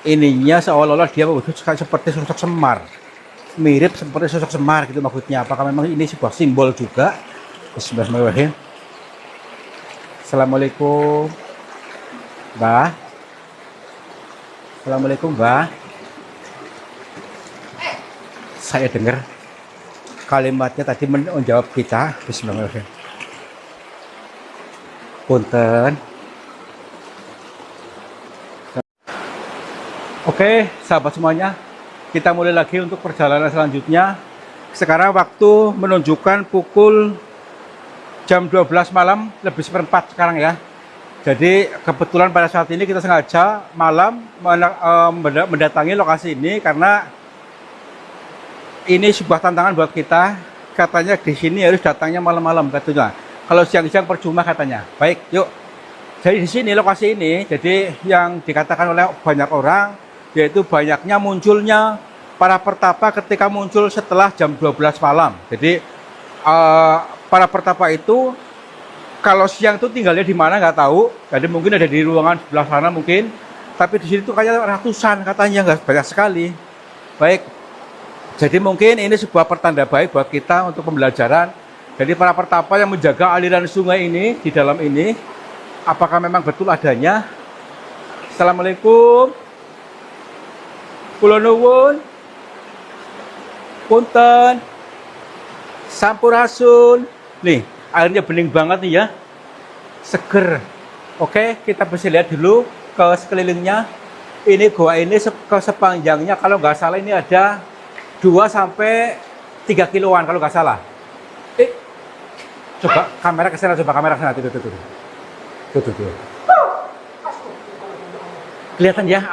ininya seolah-olah dia seperti sosok Semar, mirip seperti sosok Semar gitu maksudnya. Apakah memang ini sebuah simbol juga? Bismillahirrahmanirrahim. Assalamualaikum, Mbah. Assalamualaikum, Mbah. Saya dengar kalimatnya tadi menjawab kita. Bismillahirrahmanirrahim. Punten. Oke, sahabat semuanya, kita mulai lagi untuk perjalanan selanjutnya. Sekarang waktu menunjukkan pukul jam 12 malam lebih seperempat sekarang ya. Jadi kebetulan pada saat ini kita sengaja malam mendatangi lokasi ini karena ini sebuah tantangan buat kita. Katanya di sini harus datangnya malam-malam katanya. Kalau siang-siang percuma katanya. Baik, yuk. Jadi di sini lokasi ini, jadi yang dikatakan oleh banyak orang yaitu banyaknya munculnya para pertapa ketika muncul setelah jam 12 malam. Jadi para pertapa itu kalau siang itu tinggalnya di mana nggak tahu. Jadi mungkin ada di ruangan sebelah sana mungkin. Tapi di sini tuh kayak ratusan katanya, nggak banyak sekali. Baik. Jadi mungkin ini sebuah pertanda baik buat kita untuk pembelajaran. Jadi para pertapa yang menjaga aliran sungai ini di dalam ini, apakah memang betul adanya? Assalamualaikum. Kula nuwun. Punten. Sampurasun. Nih, airnya bening banget nih ya. Seger. Oke, kita bisa lihat dulu ke sekelilingnya. Ini goa ini ke sepanjangnya kalau nggak salah ini ada 2 sampai 3 kiloan kalau nggak salah. Coba kamera ke sana, coba kamera ke sana. Tuh. Kelihatan ya,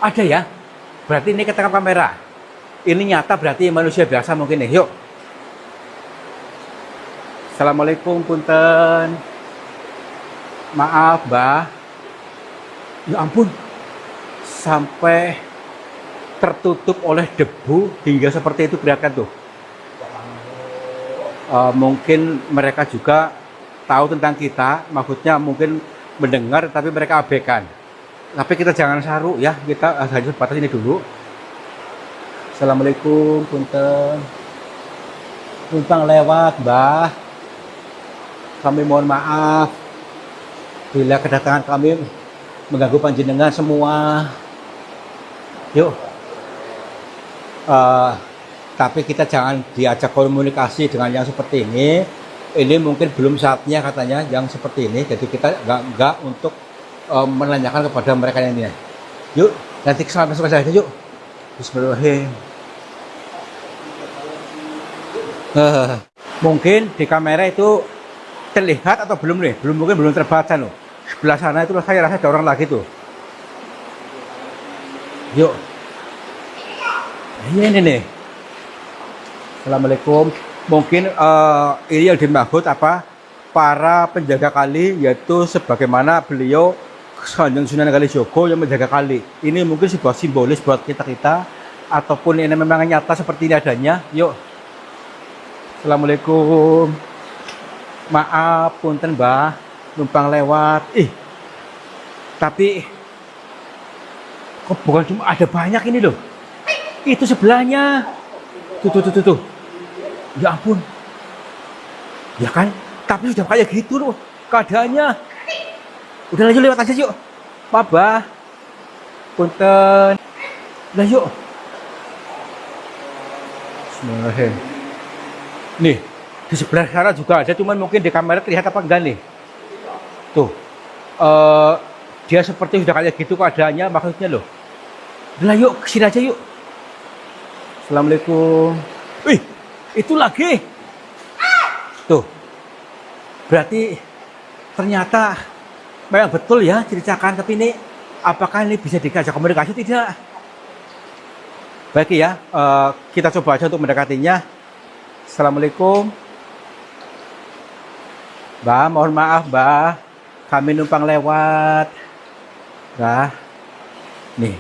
ada ya. Berarti ini ketangkap kamera. Ini nyata berarti manusia biasa mungkin nih. Yuk. Assalamualaikum, punten. Maaf, Mbah. Ya ampun. Sampai tertutup oleh debu hingga seperti itu kelihatan tuh. Mungkin mereka juga tahu tentang kita, maksudnya mungkin mendengar tapi mereka abaikan. Tapi kita jangan saru ya, kita hanya sebatas ini dulu. Assalamualaikum, punten. Numpang lewat, Mbah. Kami mohon maaf bila kedatangan kami mengganggu panjenengan semua. Yuk. Tapi kita jangan diajak komunikasi dengan yang seperti ini. Ini mungkin belum saatnya katanya yang seperti ini. Jadi kita enggak untuk menanyakan kepada mereka yang ini. Yuk, nanti kesana masuk saja yuk. Bismillahirrahmanirrahim. Mungkin di kamera itu terlihat atau belum nih? Mungkin belum terbaca loh. Sebelah sana itu saya rasa ada orang lagi tuh. Yuk. Ini nih. Assalamualaikum. Mungkin ini yang dimaksud apa? Para penjaga kali, yaitu sebagaimana beliau Kanjeng Sunan Kalijogo yang menjaga kali. Ini mungkin sebuah simbolis buat kita ataupun ini memang nyata seperti ini adanya. Yuk. Assalamualaikum. Maaf, punten Mbah, numpang lewat. Tapi kok bukan cuma ada banyak ini loh. Itu sebelahnya. Tuh. Ya ampun. Ya kan? Tapi sudah kayak gitu loh keadaannya. Udah lanjut lewat aja yuk. Mbah. Punten. Udah yuk. Bismillahirrahmanirrahim. Nih, di sebelah sana juga ada, cuman mungkin di kamera terlihat apa enggak nih? Tuh. Dia seperti sudah kayak gitu keadaannya maksudnya loh. Udah yuk, kesini aja yuk. Assalamualaikum. Wih, itu lagi. Tuh. Berarti ternyata memang betul ya ceritakan, tapi ini apakah ini bisa diajak komunikasi tidak? Baik ya, kita coba aja untuk mendekatinya. Assalamualaikum. Mbah, mohon maaf Mbah, kami numpang lewat. Nah, nih,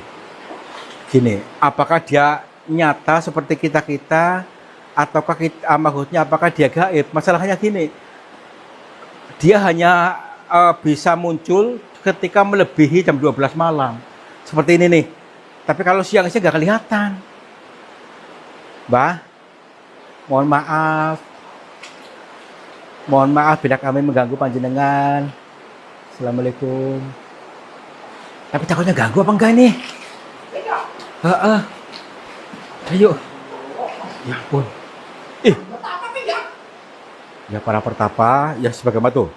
gini, apakah dia nyata seperti kita ataukah kita, maksudnya apakah dia gaib? Masalahnya gini, dia hanya bisa muncul ketika melebihi jam 12 malam. Seperti ini nih. Tapi kalau siang sih nggak kelihatan. Mbah, mohon maaf. Mohon maaf bila kami mengganggu panjenengan. Assalamualaikum. Tapi takutnya ganggu apa enggak nih? Heeh. Ayo. Ya ampun. Ih. Ya para pertapa, ya sebagaimana tuh.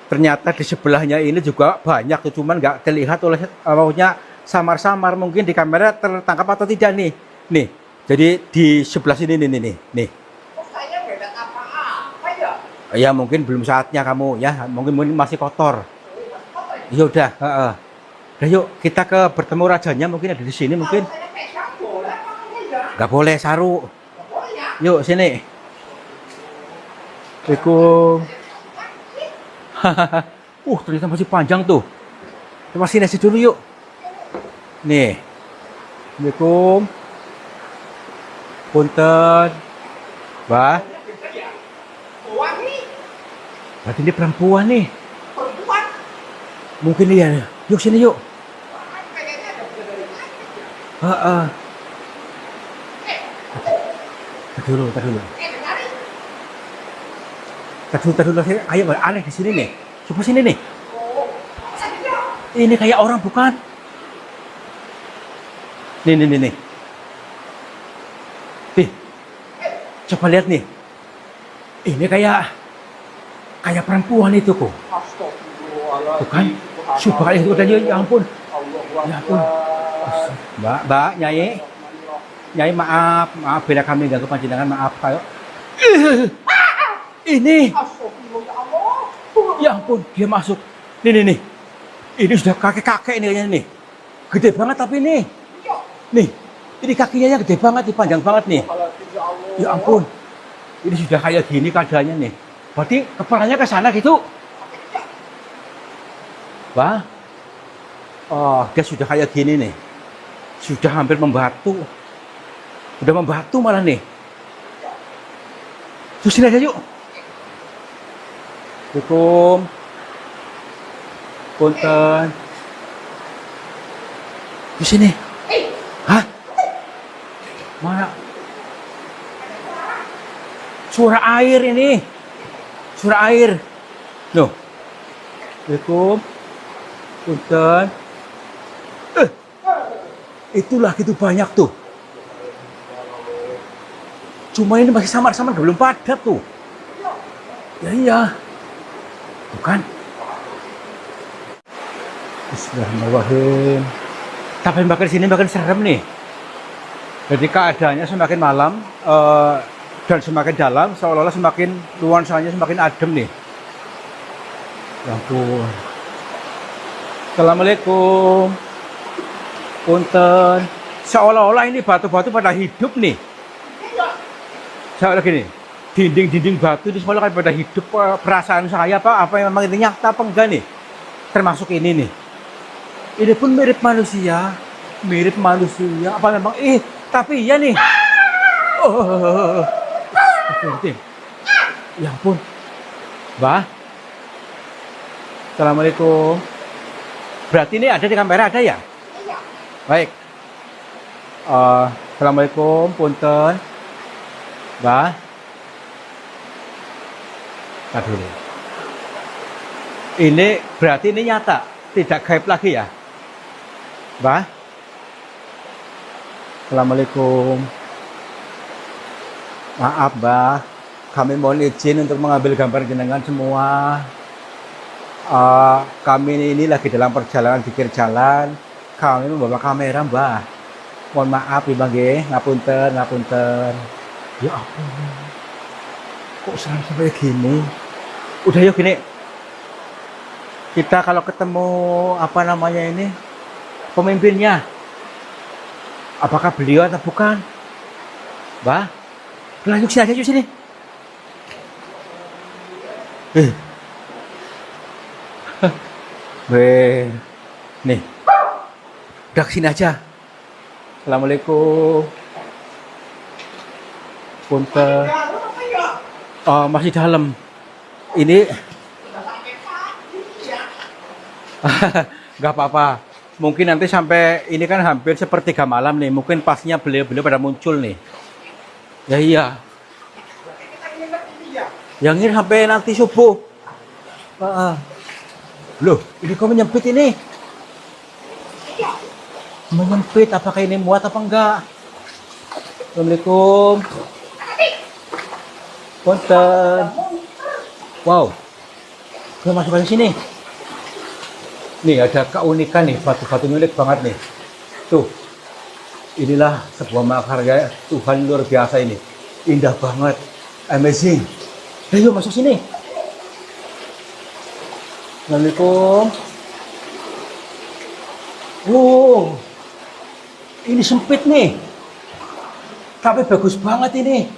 Ternyata di sebelahnya ini juga banyak tuh, cuman nggak terlihat oleh maunya samar-samar, mungkin di kamera tertangkap atau tidak nih. Nih. Jadi di sebelah sini nih. Kok saya beda apa-apa ya? Ya mungkin belum saatnya kamu ya, mungkin masih kotor. Ya udah, heeh. Udah yuk kita ke bertemu rajanya, mungkin ada di sini mungkin. Saya pegang boleh apa enggak? Nggak boleh saru. Nggak boleh ya? Yuk sini. Assalamualaikum. Ternyata masih panjang tuh. Kita sini aja dulu yuk. Nih. Assalamualaikum. Punten. Mbah. Uang nih, Berarti ini perempuan nih. perempuan. Mungkin iya. Yuk sini yuk. Kayaknya ada dari mana? Heeh. Tar dulu. Dari. Tar dulu. Ayo aneh di sini nih. Coba sini nih. Oh, saya. Ini kayak orang bukan? Nih. Nih. Coba lihat nih. Ini kayak perempuan itu kok. Astagfirullahaladzim. Bukan? Subhanallah itu tadi, ya ampun. Ya ampun. Mbak, Nyai maaf bila kami ganggu panjenengan, maaf kayo. Ini, Astagfirullah. ya ampun, dia masuk. Nih. Ini sudah kakek ini kayaknya nih. Gede banget tapi nih. Nih, ini kakinya yang gede banget, nih, panjang banget nih. Ya ampun, ini sudah kayak gini keadaannya nih. Berarti kepalanya ke sana gitu. Wah, oh dia sudah kayak gini nih. Sudah hampir membatu. Udah membatu malah nih. Terus sini aja yuk. Assalamualaikum. Punten. Di sini. Hah? Mana? Suara air ini. Suara air. Loh. Assalamualaikum. Punten. Itulah gitu banyak tuh. Cuma ini masih samar-samar, belum padat tuh. Ya iya. Bukan? Bismillahirrahmanirrahim. Tapi makin sini makin serem nih. Jadi keadaannya semakin malam dan semakin dalam, seolah-olah semakin nuansanya semakin adem nih. Ya ampun. Assalamualaikum. Punten. Seolah-olah ini batu-batu pada hidup nih. Saya lagi nih, dinding-dinding batu itu seolah pada hidup. Perasaan saya apa yang memang ini nyata apa enggak nih? Termasuk ini nih. Ini pun mirip manusia. Apa memang? Tapi iya nih. Ya ampun. Mbah. Assalamualaikum. Berarti ini ada di kamera, ada ya? Iya. Baik. Assalamualaikum, punten. Mbah. Tar dulu. Ini berarti ini nyata, tidak gaib lagi ya? Mbah. Assalamualaikum. Maaf, Mbah. Kami mohon izin untuk mengambil gambar jenengan semua. Kami ini lagi dalam perjalanan di pinggir jalan. Kami membawa kamera, Mbah. Mohon maaf, Mbah nggih, ngapunten. Ya ampun. Kok serem sampai gini? Udah yuk gini. Kita kalau ketemu apa namanya ini pemimpinnya, apakah beliau atau bukan? Mbah, lanjut sini aja, yuk sini. Nih, udah sini aja. Assalamualaikum. Punten. Dalam apa ya? Masih dalam. Ini Udah sampai pagi ya. Nggak apa-apa. Mungkin nanti sampai ini kan hampir sepertiga malam nih. Mungkin pasnya beliau-beliau pada muncul nih. Ya iya. Berarti kita nginep ini ya. Yang ini sampai nanti subuh. Ah, ah. Loh, ini kok menyempit ini? Iya. Menyempit. Apakah ini muat apa enggak? Assalamualaikum. Punten. Wow. Kita masuk ke sini. Nih ada keunikan nih, batu-batu unik banget nih. Tuh, inilah sebuah mahakarya Tuhan luar biasa ini. Indah banget, amazing. Ayo masuk sini. Assalamualaikum. Wow, ini sempit nih. Tapi bagus banget ini.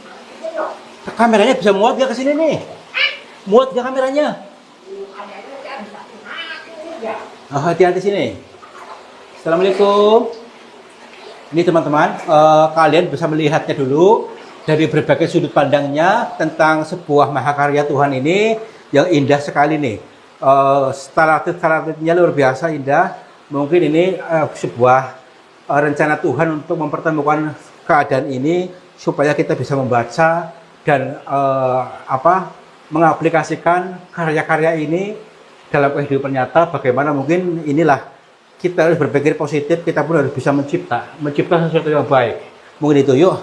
Kameranya bisa muat gak ke sini nih? Muat gak kameranya? Oh, hati-hati sini. Assalamualaikum. Ini teman-teman, kalian bisa melihatnya dulu dari berbagai sudut pandangnya tentang sebuah mahakarya Tuhan ini yang indah sekali nih. Stalatit-stalatit-nya luar biasa indah. Mungkin ini sebuah rencana Tuhan untuk mempertemukan keadaan ini supaya kita bisa membaca dan mengaplikasikan karya-karya ini dalam kehidupan nyata. Bagaimana mungkin inilah kita harus berpikir positif, kita pun harus bisa mencipta sesuatu yang baik. Mungkin itu, yuk.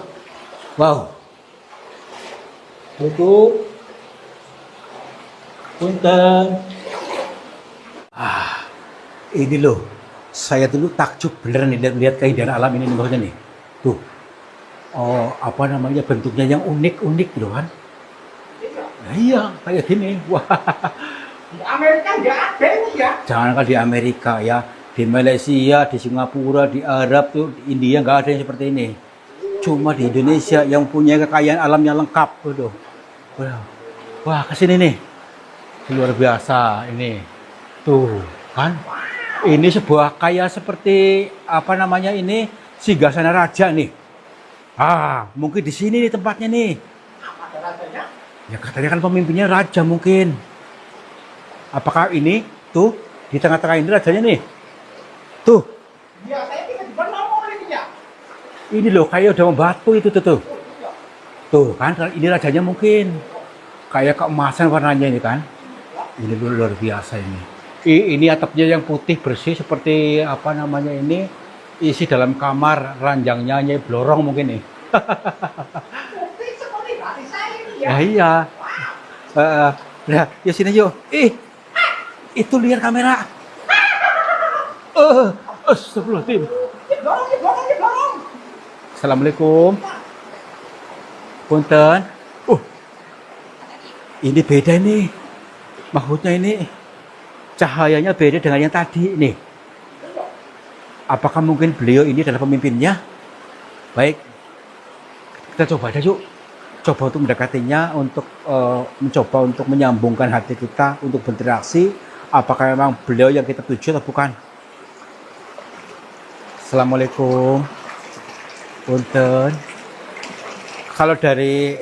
Wow. Itu. Punten. Ini loh. Saya dulu takjub beneran nih lihat keindahan alam ini maksudnya nih. Tuh. Oh, apa namanya bentuknya yang unik-unik gitu kan? Nah, iya, kayak gini. Wah. Di Amerika nggak ada ini ya. Jangankan di Amerika ya, di Malaysia, di Singapura, di Arab tuh, di India nggak ada yang seperti ini. Cuma di Indonesia yang punya kekayaan alamnya lengkap tuh. Wah, kesini nih. Luar biasa ini. Tuh, kan? Ini sebuah kayak seperti apa namanya ini Singgasana Raja nih. Mungkin di sini nih tempatnya nih. Apa ada rasanya? Ya katanya kan pemimpinnya raja mungkin. Apakah ini tuh di tengah-tengah ini rajanya nih? Tuh, Iya, saya tidak dibangun ini ya. ini loh kayak udah membatu itu tuh. Iya. Tuh kan ini rajanya mungkin. Kayak keemasan warnanya ini kan. Ini luar biasa ini. Ini atapnya yang putih bersih seperti apa namanya ini isi dalam kamar ranjangnya nyai blorong mungkin nih. Putih seperti hati saya ini ya. Ya iya. Nah, ya sini yuk. Itu lihat kamera. Astagfirullahaladzim. Dorong, dorong, dorong. Assalamualaikum. Punten. Ini beda nih. Maksudnya ini cahayanya beda dengan yang tadi nih. Apakah mungkin beliau ini adalah pemimpinnya? Baik. Kita coba aja yuk. Coba untuk mendekatinya, untuk mencoba untuk menyambungkan hati kita, untuk berinteraksi. Apakah memang beliau yang kita tuju atau bukan? Assalamualaikum. Punten. Kalau dari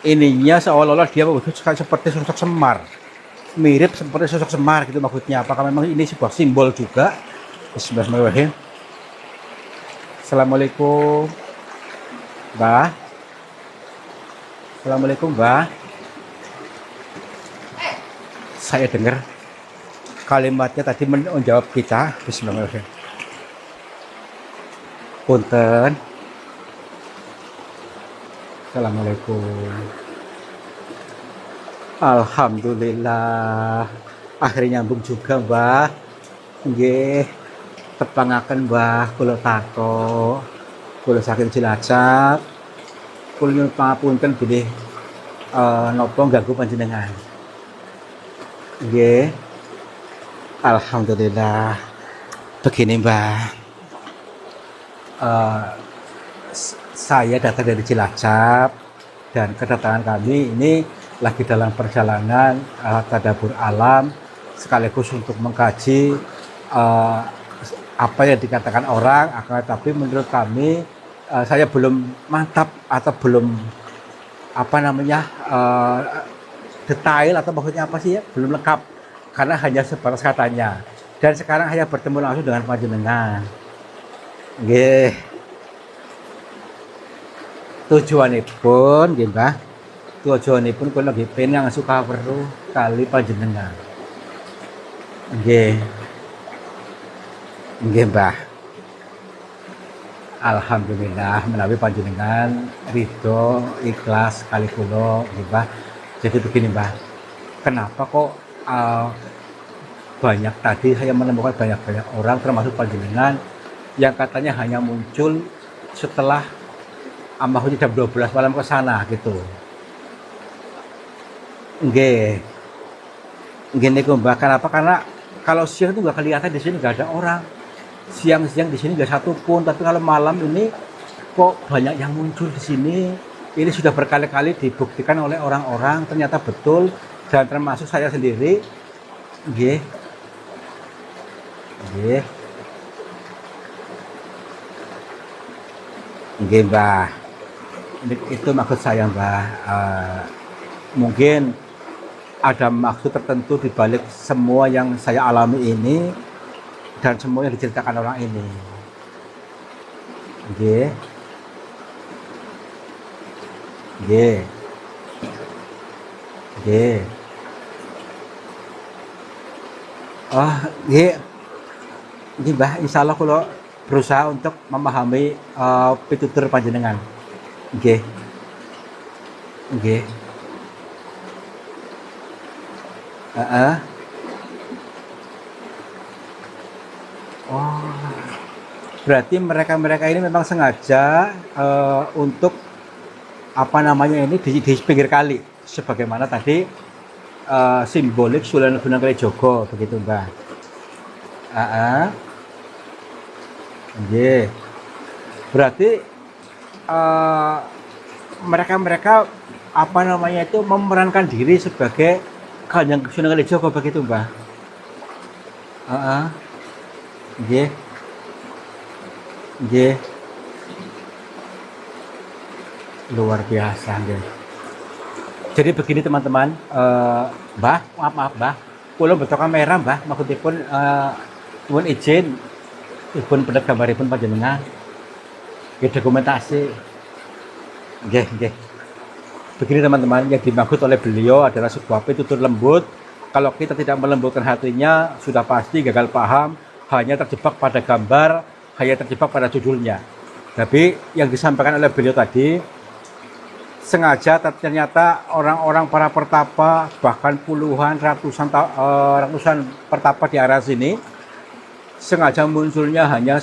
ininya seolah-olah dia seperti sosok Semar. Mirip seperti sosok Semar gitu maksudnya. Apakah memang ini sebuah simbol juga? Bismillahirrahmanirrahim. Assalamualaikum. Mbah. Assalamualaikum, Mbah. Saya dengar kalimatnya tadi menjawab kita. Bismillahirrahmanirrahim. Punten. Assalamualaikum. Alhamdulillah. Akhirnya nyambung juga, Mbah. Nggih. Tepangaken, Mbah, kula tako. Kula saking Cilacap. Kula nyuwun pangapunten bilih napa ganggu panjenengan. Nggih. Alhamdulillah. Begini, Mbah. Saya datang dari Cilacap dan kedatangan kami ini lagi dalam perjalanan tadabbur alam sekaligus untuk mengkaji apa yang dikatakan orang, akan tapi menurut kami saya belum mantap atau belum apa namanya detail atau maksudnya apa sih ya, belum lengkap karena hanya sebatas katanya. Dan sekarang hanya bertemu langsung dengan panjenengan. Nggih. Tujuanipun nggih Mbah. Tujuanipun kula nggih pengen suka weruh kali panjenengan. Nggih. Nggih Mbah. Alhamdulillah menawi panjenengan ridho ikhlas kali kula nggih Mbah. Jadi begini Mbah. Kenapa kok banyak tadi saya menemukan banyak orang termasuk panjenengan yang katanya hanya muncul setelah amahnya jam 12 malam ke sana gitu. Nggih. Nggih niku Mbah, kenapa? Karena kalau siang itu nggak kelihatan di sini nggak ada orang. Siang-siang di sini nggak satu pun, tapi kalau malam ini kok banyak yang muncul di sini. Ini sudah berkali-kali dibuktikan oleh orang-orang, ternyata betul dan termasuk saya sendiri. Nggih. Nggih. Nggih, Mbah. Itu maksud saya, Mbah. Mungkin ada maksud tertentu di balik semua yang saya alami ini dan semua yang diceritakan orang ini. Nggih. Nggih. Nggih. Oh, nggih. Nggih, Mbah, insyaallah kula berusaha untuk memahami pitutur panjenengan. Nggih. Nggih. Heeh. Oh, berarti mereka-mereka ini memang sengaja untuk apa namanya ini di pinggir kali, sebagaimana tadi simbolik Sunan Gunung Kalijogo begitu Mbah. Nggih. Berarti mereka-mereka apa namanya itu memerankan diri sebagai Kanjeng Sunan Kalijogo begitu Mbah. Nggih. Nggih. Luar biasa nggih. Jadi begini teman-teman, Mbah, maaf Mbah, kula beto kamera Mbah, maksudipun nuwun izin dipun pendhet gambaripun panjenengan. Nggih dokumentasi. Nggih. Begini teman-teman, yang dimaksud oleh beliau adalah sebuah pitutur lembut. Kalau kita tidak melembutkan hatinya, sudah pasti gagal paham, hanya terjebak pada gambar, hanya terjebak pada judulnya. Tapi yang disampaikan oleh beliau tadi, sengaja ternyata orang-orang para pertapa, bahkan puluhan, ratusan pertapa di area sini, sengaja munculnya hanya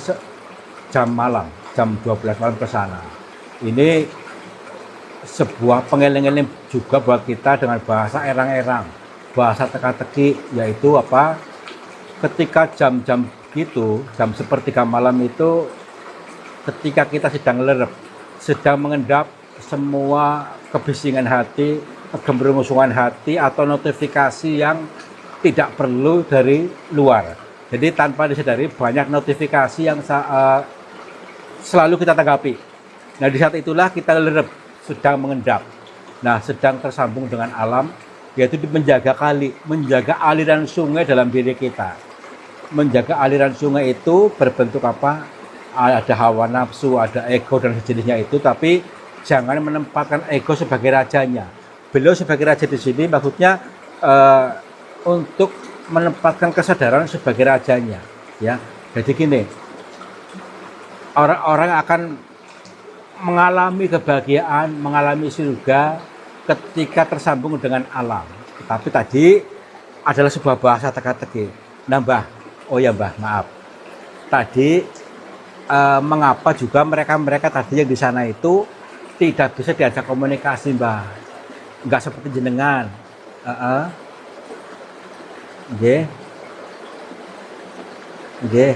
jam malam, jam 12 malam ke sana. Ini sebuah pengeling-eling juga buat kita dengan bahasa erang-erang, bahasa teka-teki, yaitu apa? Ketika jam-jam gitu, jam sepertiga malam itu, ketika kita sedang lerep, sedang mengendap semua kebisingan hati, kegemerungusungan hati atau notifikasi yang tidak perlu dari luar. Jadi tanpa disadari banyak notifikasi yang selalu kita tanggapi. Nah di saat itulah kita lerep, sedang mengendap. Nah sedang tersambung dengan alam, yaitu menjaga kali, menjaga aliran sungai dalam diri kita. Menjaga aliran sungai itu berbentuk apa? Ada hawa nafsu, ada ego dan sejenisnya itu, tapi jangan menempatkan ego sebagai rajanya. Beliau sebagai raja di sini maksudnya untuk menempatkan kesadaran sebagai rajanya, ya. Jadi gini, orang-orang akan mengalami kebahagiaan, mengalami surga ketika tersambung dengan alam. Tapi tadi adalah sebuah bahasa teka-teki. Nah, Mbah, oh ya Mbah, maaf. Tadi mengapa juga mereka tadi yang di sana itu tidak bisa diajak komunikasi, Mbah? Enggak seperti jenengan. Nggih. Nggih.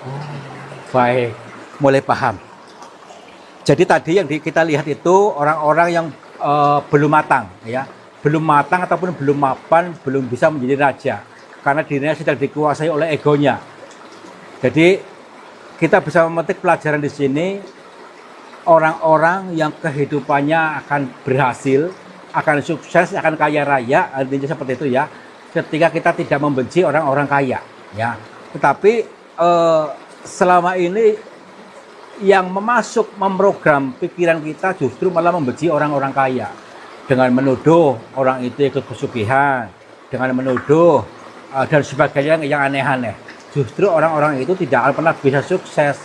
Oh, baik, mulai paham. Jadi tadi yang kita lihat itu orang-orang yang belum matang, ya, belum matang ataupun belum mapan, belum bisa menjadi raja, karena dirinya sedang dikuasai oleh egonya. Jadi kita bisa memetik pelajaran di sini, orang-orang yang kehidupannya akan berhasil, akan sukses, akan kaya raya, artinya seperti itu ya. Ketika kita tidak membenci orang-orang kaya, ya. Tetapi selama ini yang memprogram pikiran kita justru malah membenci orang-orang kaya dengan menuduh orang itu ikut pesugihan, dengan menuduh dan sebagainya yang aneh-aneh. Justru orang-orang itu tidak akan pernah bisa sukses.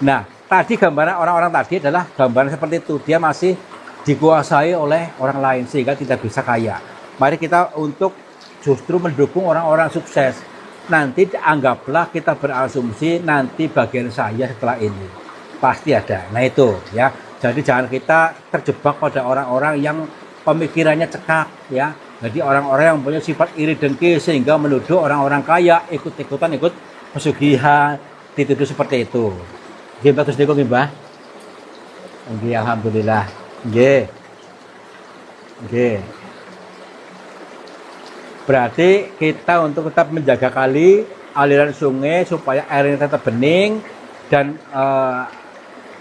Nah, tadi gambaran orang-orang tadi adalah gambaran seperti itu. Dia masih dikuasai oleh orang lain sehingga tidak bisa kaya. Mari kita untuk justru mendukung orang-orang sukses. Nanti anggaplah kita berasumsi nanti bagian saya setelah ini. Pasti ada. Nah itu ya. Jadi jangan kita terjebak pada orang-orang yang pemikirannya cekak ya. Jadi orang-orang yang punya sifat iri dengki sehingga menuduh orang-orang kaya ikut-ikutan ikut pesugihan, dituduh seperti itu. Nggih bagus niku nggih, Mbah. Nggih alhamdulillah. Nggih. Nggih. Berarti kita untuk tetap menjaga kali, aliran sungai supaya airnya tetap bening dan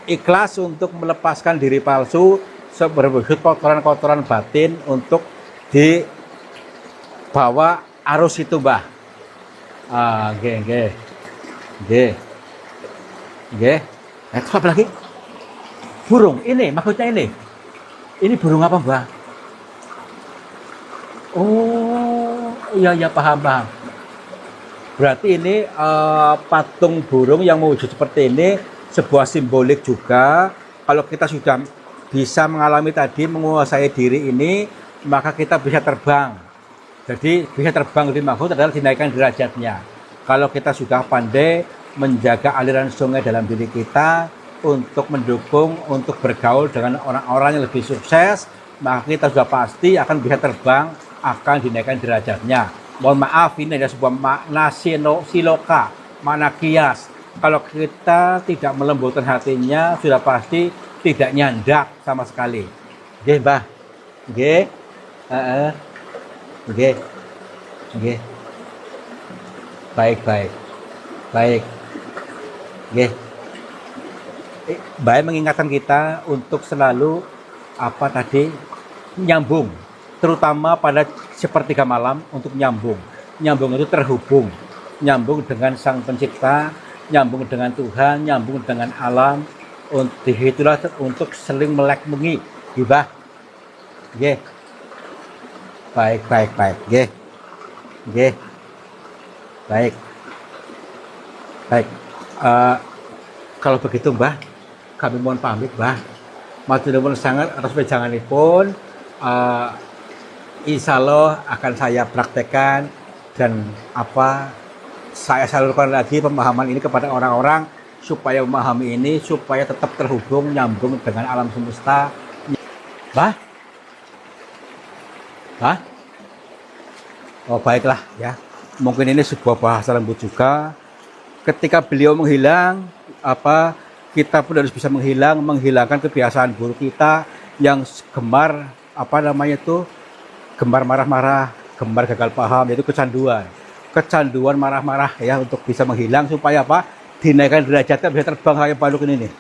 ikhlas untuk melepaskan diri palsu berwujud kotoran-kotoran batin untuk dibawa arus itu, Mbah. Nggih, nggih. Nggih. Nggih. Apa lagi? Burung ini, maksudnya ini. Ini burung apa, Mbah? Oh, iya ya paham. Berarti ini patung burung yang mewujud seperti ini sebuah simbolik juga. Kalau kita sudah bisa mengalami tadi menguasai diri ini, maka kita bisa terbang. Jadi bisa terbang dimaksud adalah dinaikkan derajatnya. Kalau kita sudah pandai menjaga aliran sungai dalam diri kita untuk mendukung, untuk bergaul dengan orang-orang yang lebih sukses, maka kita sudah pasti akan bisa terbang, akan dinaikkan derajatnya. Mohon maaf, ini adalah sebuah makna siloka, makna kias. Kalau kita tidak melembutkan hatinya, sudah pasti tidak nyandak sama sekali. Nggih, Mbah. Nggih. Nggih. Nggih. Baik. Nggih. Baik mengingatkan kita untuk selalu nyambung, terutama pada sepertiga malam untuk nyambung. Nyambung itu terhubung, nyambung dengan Sang Pencipta, nyambung dengan Tuhan, nyambung dengan alam. Itulah untuk saling melek-mengi, Mbah. Nggih. Baik. Nggih. Nggih. Baik. Kalau begitu, Mbah, kami mohon pamit, Mbah. Matur nuwun sangat atas wejanganipun. Insya Allah akan saya praktekkan dan saya salurkan lagi pemahaman ini kepada orang-orang supaya memahami ini, supaya tetap terhubung, nyambung dengan alam semesta. Mbah? Oh baiklah ya. Mungkin ini sebuah bahasa lembut juga. Ketika beliau menghilang, kita pun harus bisa menghilangkan kebiasaan buruk kita yang gemar gemar marah-marah, gemar gagal paham, yaitu kecanduan marah-marah ya, untuk bisa menghilang supaya dinaikkan derajatnya, bisa terbang kayak baluk ini nih.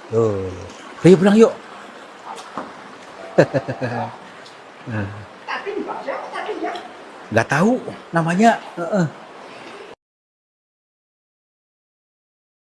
Tuh, ayo pulang yuk. Tapi Mbak, tadi ya. Nggak tahu namanya.